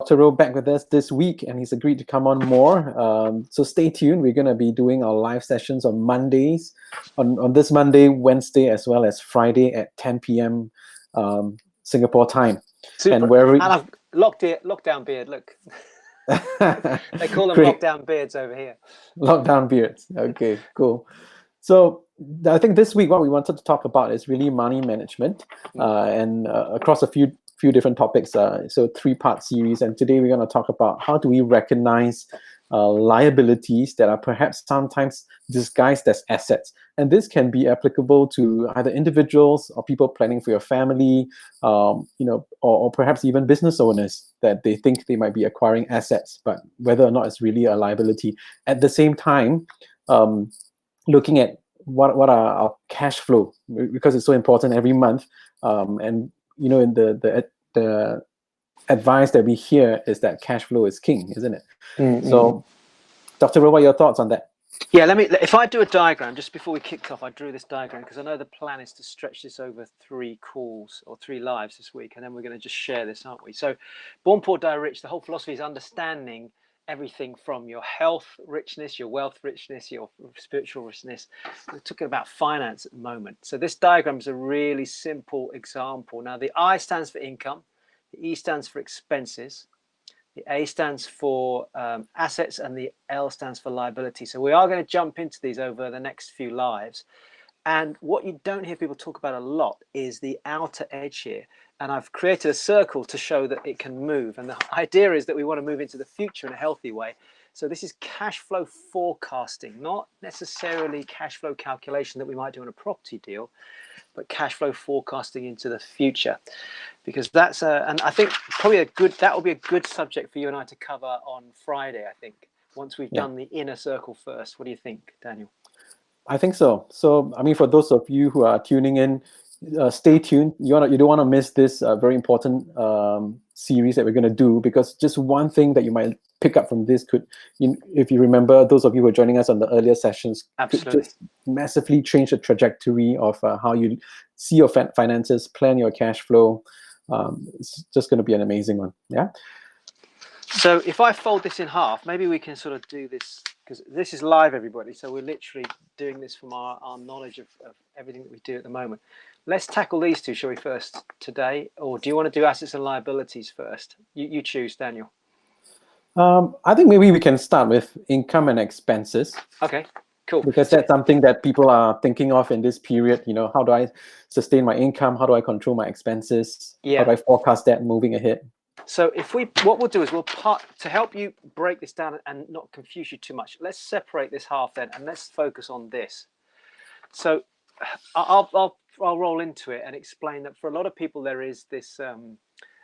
Dr. Rowe back with us this week, and he's agreed to come on more. So stay tuned. We're going to be doing our live sessions on Mondays, on this Monday, Wednesday, as well as Friday at 10 p.m. Singapore time. Super. And wherever and I've lockdown beard. Look, they call them Great. lockdown beards over here. Lockdown beards. Okay, cool. So I think this week what we wanted to talk about is really money management, and across a few different topics. So 3-part series, and today we're going to talk about how do we recognize liabilities that are perhaps sometimes disguised as assets, and this can be applicable to either individuals or people planning for your family, or perhaps even business owners that they think they might be acquiring assets, but whether or not it's really a liability. At the same time, looking at what are our cash flow, because it's so important every month, and in the advice that we hear is that cash flow is king, isn't it? So, Dr. Rowe, what are your thoughts on that? Yeah, if I do a diagram, just before we kicked off, I drew this diagram because I know the plan is to stretch this over 3 calls or 3 lives this week, and then we're going to just share this, aren't we? So, Born Poor, Die Rich, the whole philosophy is understanding everything from your health richness, your wealth richness, your spiritual richness. We're talking about finance at the moment. So this diagram is a really simple example. Now, the I stands for income, the E stands for expenses, the A stands for assets, and the L stands for liability. So we are going to jump into these over the next few lives. And what you don't hear people talk about a lot is the outer edge here. And I've created a circle to show that it can move. And the idea is that we want to move into the future in a healthy way. So this is cash flow forecasting, not necessarily cash flow calculation that we might do on a property deal, but cash flow forecasting into the future. Because that's and I think probably that will be a good subject for you and I to cover on Friday, I think, once we've done the inner circle first. What do you think, Daniel? I think so. So, I mean, for those of you who are tuning in, stay tuned. You don't want to miss this very important series that we're going to do, because just one thing that you might pick up from this could, if you remember, those of you who are joining us on the earlier sessions, Absolutely, could just massively change the trajectory of how you see your finances, plan your cash flow. It's just going to be an amazing one. Yeah. So if I fold this in half, maybe we can sort of do this, because this is live, everybody. So we're literally doing this from our knowledge of everything that we do at the moment. Let's tackle these two, shall we, first today? Or do you want to do assets and liabilities first? You choose, Daniel. I think maybe we can start with income and expenses. Okay, cool. Because that's something that people are thinking of in this period. How do I sustain my income? How do I control my expenses? How do I forecast that moving ahead? So what we'll do is to help you break this down and not confuse you too much, let's separate this half then, and let's focus on this. So I'll roll into it and explain that for a lot of people there is this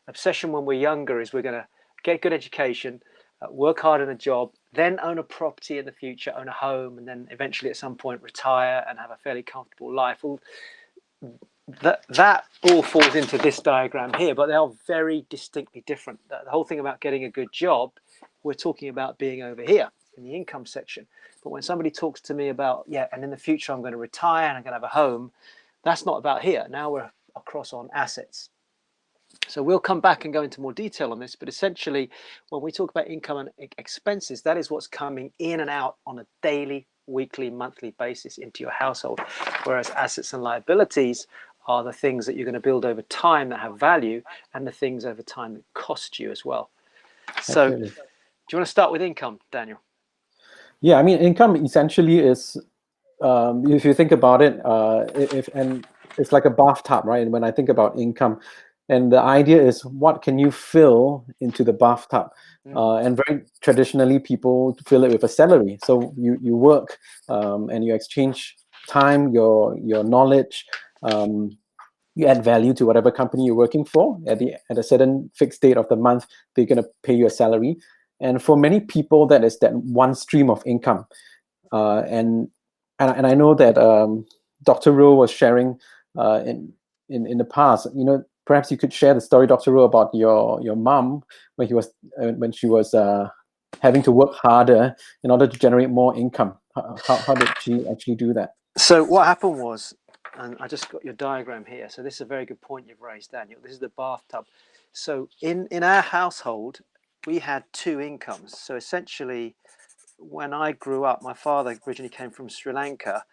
obsession when we're younger is we're going to get good education, work hard in a job, then own a property in the future, own a home, and then eventually at some point retire and have a fairly comfortable life. Well, that all falls into this diagram here, but they are very distinctly different. The whole thing about getting a good job, we're talking about being over here in the income section. But when somebody talks to me about, and in the future I'm going to retire and I'm going to have a home, that's not about here. Now we're across on assets. So we'll come back and go into more detail on this, but essentially when we talk about income and expenses, that is what's coming in and out on a daily, weekly, monthly basis into your household, whereas assets and liabilities are the things that you're going to build over time that have value, and the things over time that cost you as well. So do you want to start with income, Daniel? Yeah, I mean, income essentially is, if you think about it, and it's like a bathtub, right? And when I think about income, and the idea is what can you fill into the bathtub? And very traditionally, people fill it with a salary. So you work and you exchange time, your knowledge. You add value to whatever company you're working for. At a certain fixed date of the month, they're going to pay you a salary. And for many people, that is that one stream of income. And I know that Dr. Rowe was sharing in the past. Perhaps you could share the story, Dr. Rowe, about your mom when she was having to work harder in order to generate more income. How did she actually do that? So what happened was, and I just got your diagram here. So this is a very good point you've raised, Daniel. This is the bathtub. So in our household, we had two incomes. So essentially, when I grew up, my father originally came from Sri Lanka,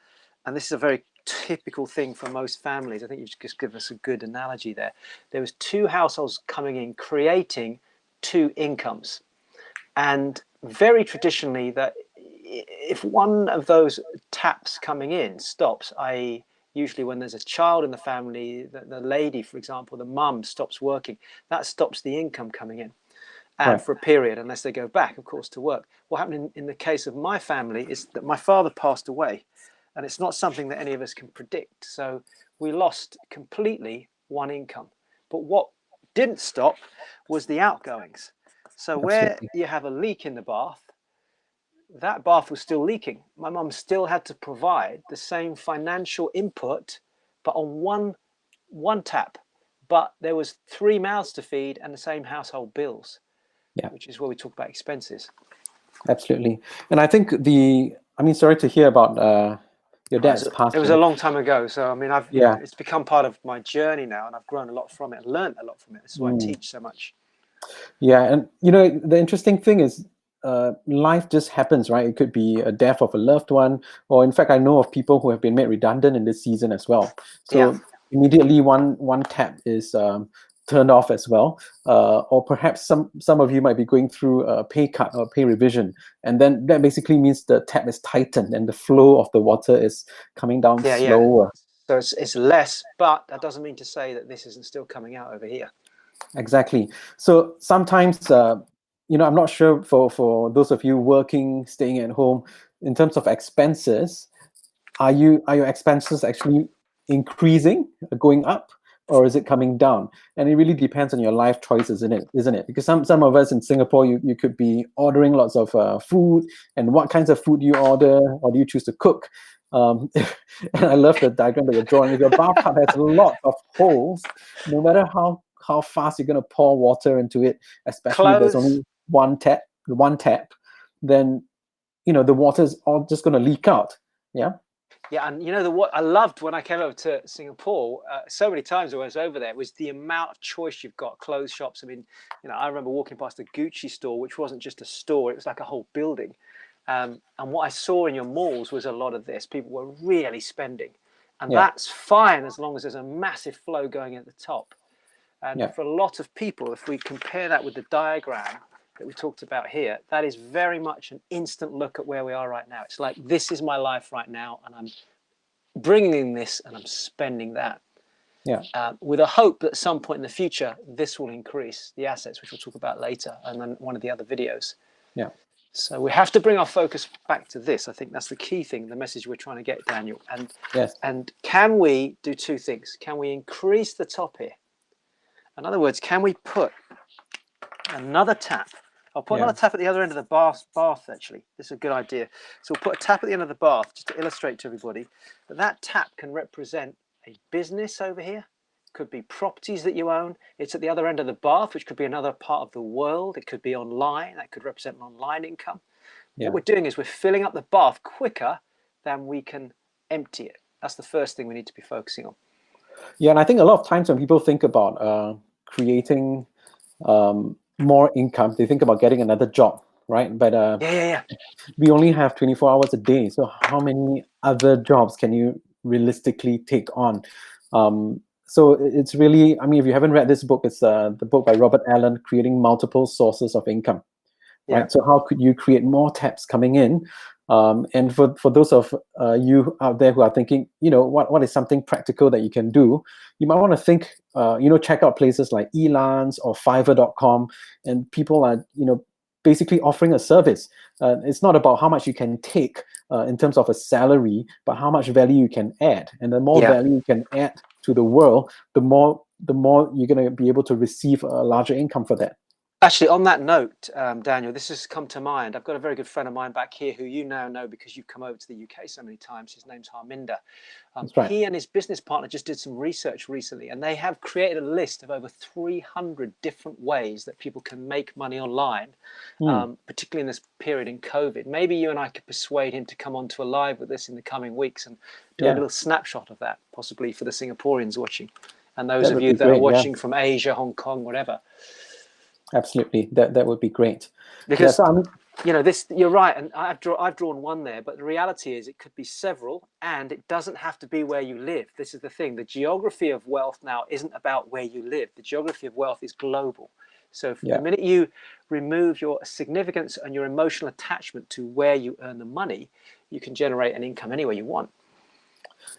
and this is a very typical thing for most families. I think you just give us a good analogy there. There was two households coming in, creating two incomes. And very traditionally, that if one of those taps coming in stops, i.e., usually when there's a child in the family, the lady, for example, the mum stops working, that stops the income coming in. And Right. for a period, unless they go back, of course, to work. What happened in the case of my family is that my father passed away, and it's not something that any of us can predict. So we lost completely one income. But what didn't stop was the outgoings. So where Absolutely. you have a leak in the bath, that bath was still leaking. My mum still had to provide the same financial input, but on one tap. But there was three mouths to feed and the same household bills, Yeah. which is where we talk about expenses. Absolutely. And I think I mean, sorry to hear about your dad's It was a passing. long time ago, so I mean, Yeah. it's become part of my journey now, and I've grown a lot from it, learned a lot from it. This is why I Mm. teach so much. Yeah, and the interesting thing is, life just happens, right? It could be a death of a loved one, or in fact, I know of people who have been made redundant in this season as well. Yeah, So immediately, one tap is turned off as well, or perhaps some of you might be going through a pay cut or pay revision, and then that basically means the tap is tightened and the flow of the water is coming down yeah. slower. So it's less, but that doesn't mean to say that this isn't still coming out over here. Exactly. So sometimes, I'm not sure for those of you working, staying at home, in terms of expenses, are your expenses actually increasing, going up, or is it coming down? And it really depends on your life choices, isn't it? Because some of us in Singapore, you could be ordering lots of food, and what kinds of food do you order, or do you choose to cook? And I love the diagram that you're drawing. If your bathtub has a lot of holes, no matter how fast you're going to pour water into it, especially if there's Clothes. only one tap, then the water is all just going to leak out. Yeah. Yeah, and what I loved when I came over to Singapore, so many times I was over there, was the amount of choice you've got. Clothes shops. I mean, I remember walking past a Gucci store, which wasn't just a store; it was like a whole building. And what I saw in your malls was a lot of this. People were really spending, and Yeah. that's fine as long as there's a massive flow going at the top. And Yeah. for a lot of people, if we compare that with the diagram that we talked about here, that is very much an instant look at where we are right now. It's like, this is my life right now, and I'm bringing in this and I'm spending that. Yeah. With a hope that at some point in the future, this will increase the assets, which we'll talk about later, and then one of the other videos. Yeah. So we have to bring our focus back to this. I think that's the key thing, the message we're trying to get, Daniel. Yes. And can we do two things? Can we increase the top here? In other words, can we put another tap? I'll put Yeah. another tap at the other end of the bath, actually. This is a good idea. So we'll put a tap at the end of the bath, just to illustrate to everybody that tap can represent a business over here. Could be properties that you own. It's at the other end of the bath, which could be another part of the world. It could be online. That could represent an online income. Yeah. What we're doing is we're filling up the bath quicker than we can empty it. That's the first thing we need to be focusing on. Yeah. And I think a lot of times when people think about creating more income, they think about getting another job, right? But Yeah. we only have 24 hours a day. So how many other jobs can you realistically take on? So it's really, I mean, if you haven't read this book, it's the book by Robert Allen, Creating Multiple Sources of Income, Yeah. right? So how could you create more taps coming in? And for those of you out there who are thinking, what is something practical that you can do? You might want to think, check out places like Elance or Fiverr.com, and people are, basically offering a service. It's not about how much you can take in terms of a salary, but how much value you can add. And the more Yeah. value you can add to the world, the more you're going to be able to receive a larger income for that. Actually, on that note, Daniel, this has come to mind. I've got a very good friend of mine back here who you now know because you've come over to the UK so many times. His name's Harminder. That's right. He and his business partner just did some research recently, and they have created a list of over 300 different ways that people can make money online, particularly in this period in COVID. Maybe you and I could persuade him to come onto a live with us in the coming weeks and do a Yeah. little snapshot of that, possibly for the Singaporeans watching, and those That of would you be that are great. Yeah. watching from Asia, Hong Kong, whatever. Absolutely, that would be great. Yeah, Because so I mean, this, you're right, and I've drawn one there, but the reality is it could be several, and it doesn't have to be where you live. This is the thing: the geography of wealth now isn't about where you live. The geography of wealth is global. So the yeah. minute you remove your significance and your emotional attachment to where you earn the money, you can generate an income anywhere you want.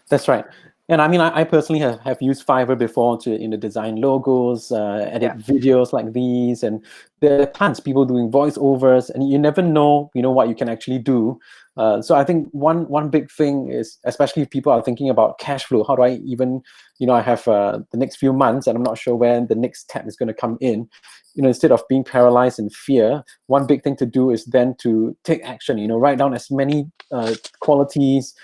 That's right. And I mean, I personally have used Fiverr before to design logos, edit Yeah, videos like these, and there are tons of people doing voiceovers, and you never know, what you can actually do. So I think one big thing is, especially if people are thinking about cash flow, how do I even, I have the next few months, and I'm not sure when the next tap is going to come in. Instead of being paralyzed in fear, one big thing to do is then to take action. Write down as many qualities.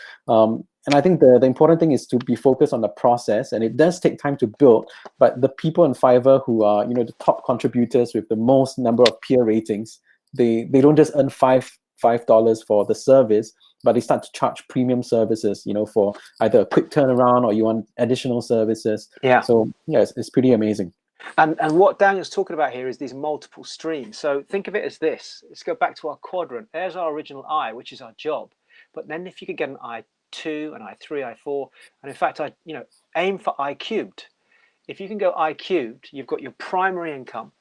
And I think the important thing is to be focused on the process, and it does take time to build. But the people in Fiverr who are, the top contributors with the most number of peer ratings, they don't just earn $5 for the service, but they start to charge premium services, for either a quick turnaround or you want additional services. yeah. So yeah, it's pretty amazing. And what Daniel's talking about here is these multiple streams. So think of it as this. Let's go back to our quadrant. There's our original I, which is our job. But then if you could get an I2, an I3, I4, and in fact, aim for I cubed. If you can go I cubed, you've got your primary income.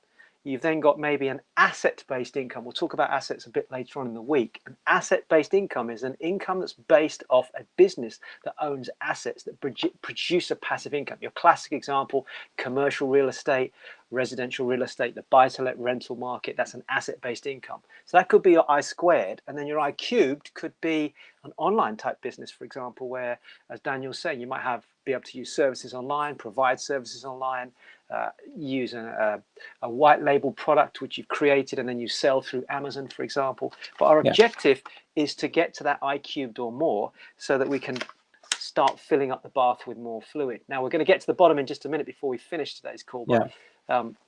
You've then got maybe an asset-based income. We'll talk about assets a bit later on in the week. An asset-based income is an income that's based off a business that owns assets that produce a passive income. Your classic example, commercial real estate, residential real estate, the buy-to-let rental market, that's an asset-based income. So that could be your I squared, and then your I cubed could be an online type business, for example, where, as Daniel's saying, you might be able to use services online, provide services online, use a white label product which you've created and then you sell through Amazon, for example. But our Yeah. objective is to get to that I cubed or more so that we can start filling up the bath with more fluid. Now, we're going to get to the bottom in just a minute before we finish today's call, but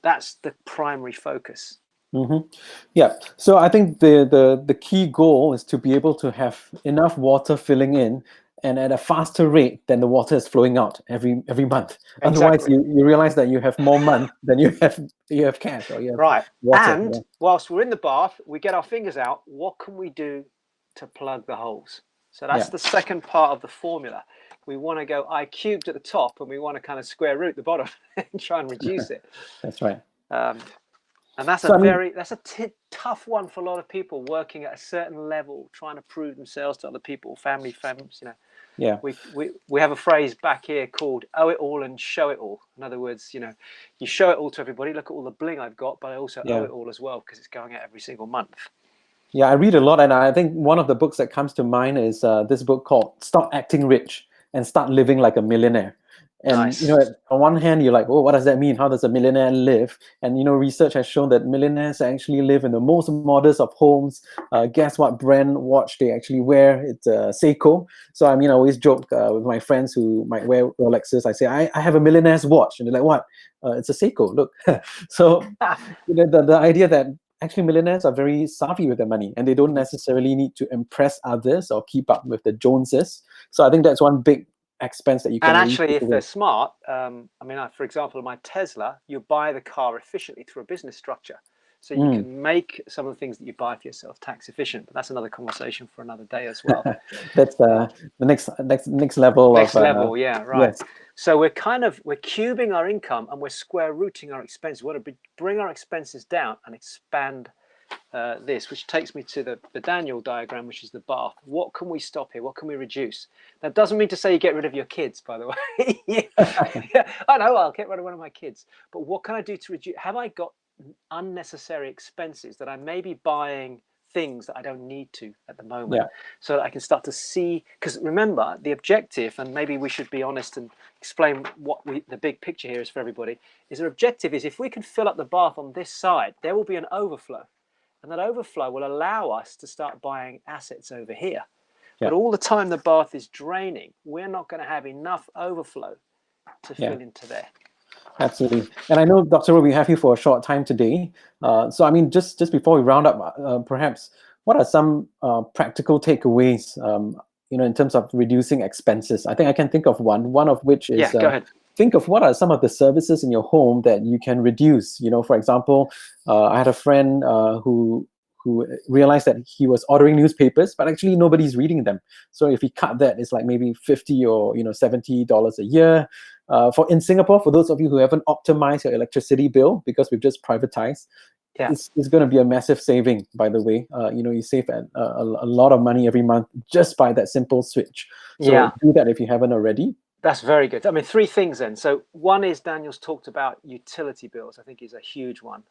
that's the primary focus. Mm-hmm. Yeah. So I think the key goal is to be able to have enough water filling in and at a faster rate than the water is flowing out every month. Otherwise, Exactly. you realize that you have more months than you have cash or you have Right. water. And whilst we're in the bath, we get our fingers out. What can we do to plug the holes? So that's the second part of the formula. We want to go I cubed at the top and we want to kind of square root the bottom and try and reduce it. That's right. And that's So tough one for a lot of people working at a certain level, trying to prove themselves to other people, family, friends. Yeah. We have a phrase back here called "owe it all and show it all." In other words, you show it all to everybody. Look at all the bling I've got, but I also owe it all as well because it's going out every single month. Yeah, I read a lot, and I think one of the books that comes to mind is this book called "Stop Acting Rich and Start Living Like a Millionaire." And Nice. on one hand, you're like, "Oh, what does that mean? How does a millionaire live?" And research has shown that millionaires actually live in the most modest of homes. Guess what brand watch they actually wear? It's Seiko. So I always joke with my friends who might wear Rolexes. I say, I have a millionaire's watch, and they're like, "What? It's a Seiko. Look." So the idea that actually millionaires are very savvy with their money and they don't necessarily need to impress others or keep up with the Joneses. So I think that's one big expense that you can And really actually, take if they're away. smart, for example, my Tesla, you buy the car efficiently through a business structure. So you can make some of the things that you buy for yourself tax efficient. But that's another conversation for another day as well. That's the next level Next of level, yeah, right. yes. So we're cubing our income and we're square rooting our expenses. We want to bring our expenses down and expand this, which takes me to the Daniel diagram, which is the bath. What can we stop here? What can we reduce? That doesn't mean to say you get rid of your kids, by the way. Yeah, I know, I'll get rid of one of my kids. But what can I do to reduce? Have I got unnecessary expenses that I may be buying things that I don't need to at the moment, so that I can start to see? Because remember, the objective, and maybe we should be honest and explain what the big picture here is for everybody, is our objective is if we can fill up the bath on this side, there will be an overflow. And that overflow will allow us to start buying assets over here. But all the time the bath is draining, we're not going to have enough overflow to fill into there. Absolutely. And I know, Dr. Ro, we have you for a short time today. So, just before we round up, perhaps, what are some practical takeaways, in terms of reducing expenses? I think I can think of one of which is Go ahead. think of what are some of the services in your home that you can reduce. For example, I had a friend who realized that he was ordering newspapers, but actually nobody's reading them. So if he cut that, it's like maybe $50 or $70 a year. In Singapore, for those of you who haven't optimized your electricity bill because we've just privatized, Yeah. it's going to be a massive saving. By the way, you save a lot of money every month just by that simple switch. So do that if you haven't already. That's very good. I mean, three things then. So one is Daniel's talked about utility bills. I think is a huge one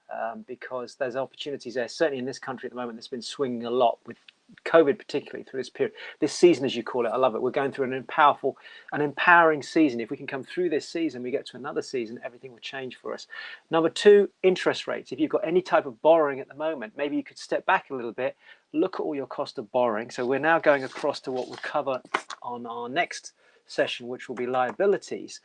because there's opportunities there. Certainly in this country at the moment, that's been swinging a lot with COVID, particularly through this period, this season, as you call it. I love it. We're going through an empowering season. If we can come through this season, we get to another season, everything will change for us. Number two, interest rates. If you've got any type of borrowing at the moment, maybe you could step back a little bit, look at all your cost of borrowing. So we're now going across to what we'll cover on our next session, which will be liabilities.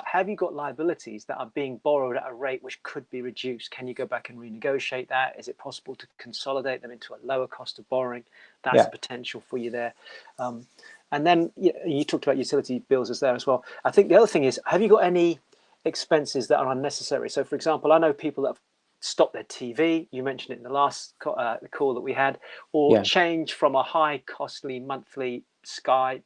Have you got liabilities that are being borrowed at a rate which could be reduced? Can you go back and renegotiate that? Is it possible to consolidate them into a lower cost of borrowing? That's a potential for you there. And then you talked about utility bills as there as well. I think the other thing is, have you got any expenses that are unnecessary? So for example, I know people that have stopped their TV, you mentioned it in the last call that we had, or change from a high costly monthly Sky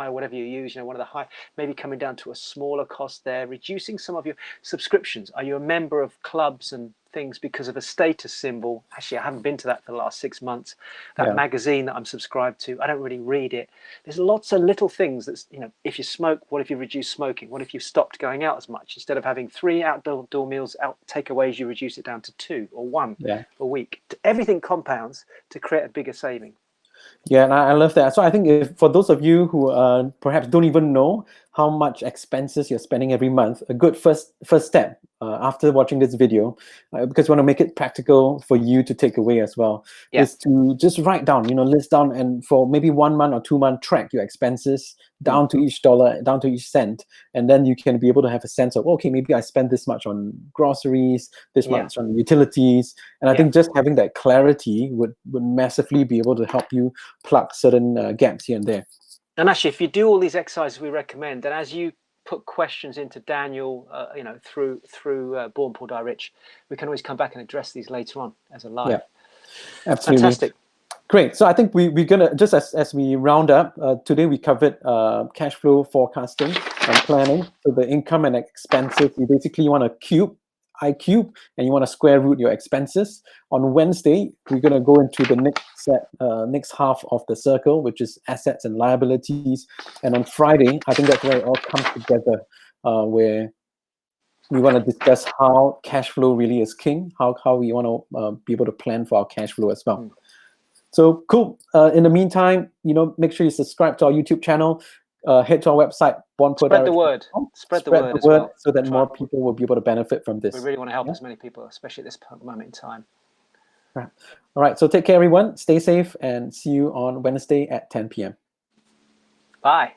or whatever you use, one of the high, maybe coming down to a smaller cost there, reducing some of your subscriptions. Are you a member of clubs and things because of a status symbol? Actually, I haven't been to that for the last 6 months. That magazine that I'm subscribed to, I don't really read it. There's lots of little things that's, if you smoke, what if you reduce smoking? What if you stopped going out as much? Instead of having 3 outdoor meals, takeaways, you reduce it down to 2 or 1 a week. Everything compounds to create a bigger saving. Yeah, and I love that. So I think for those of you who perhaps don't even know how much expenses you're spending every month, a good first step after watching this video, because we want to make it practical for you to take away as well, is to just write down, list down, and for maybe 1 month or 2 month, track your expenses down to each dollar, down to each cent, and then you can be able to have a sense of, okay, maybe I spend this much on groceries, this much on utilities, and I think just having that clarity would massively be able to help you plug certain gaps here and there. And actually, if you do all these exercises we recommend, then as you put questions into Daniel, through Born Poor Die Rich, we can always come back and address these later on as a live. Yeah, absolutely. Fantastic. Great. So I think we're gonna, just as we round up, today we covered cash flow forecasting and planning. So the income and expenses, you basically want to cube, and you want to square root your expenses. On Wednesday, we're going to go into the next half of the circle, which is assets and liabilities. And on Friday, I think that's where it all comes together, where we want to discuss how cash flow really is king, how we want to be able to plan for our cash flow as well. So cool. In the meantime, make sure you subscribe to our YouTube channel. Head to our website, Spread the word. Spread the word as well, so that more people will be able to benefit from this. We really want to help as many people, especially at this moment in time. All right. So take care, everyone. Stay safe, and see you on Wednesday at 10 p.m. Bye.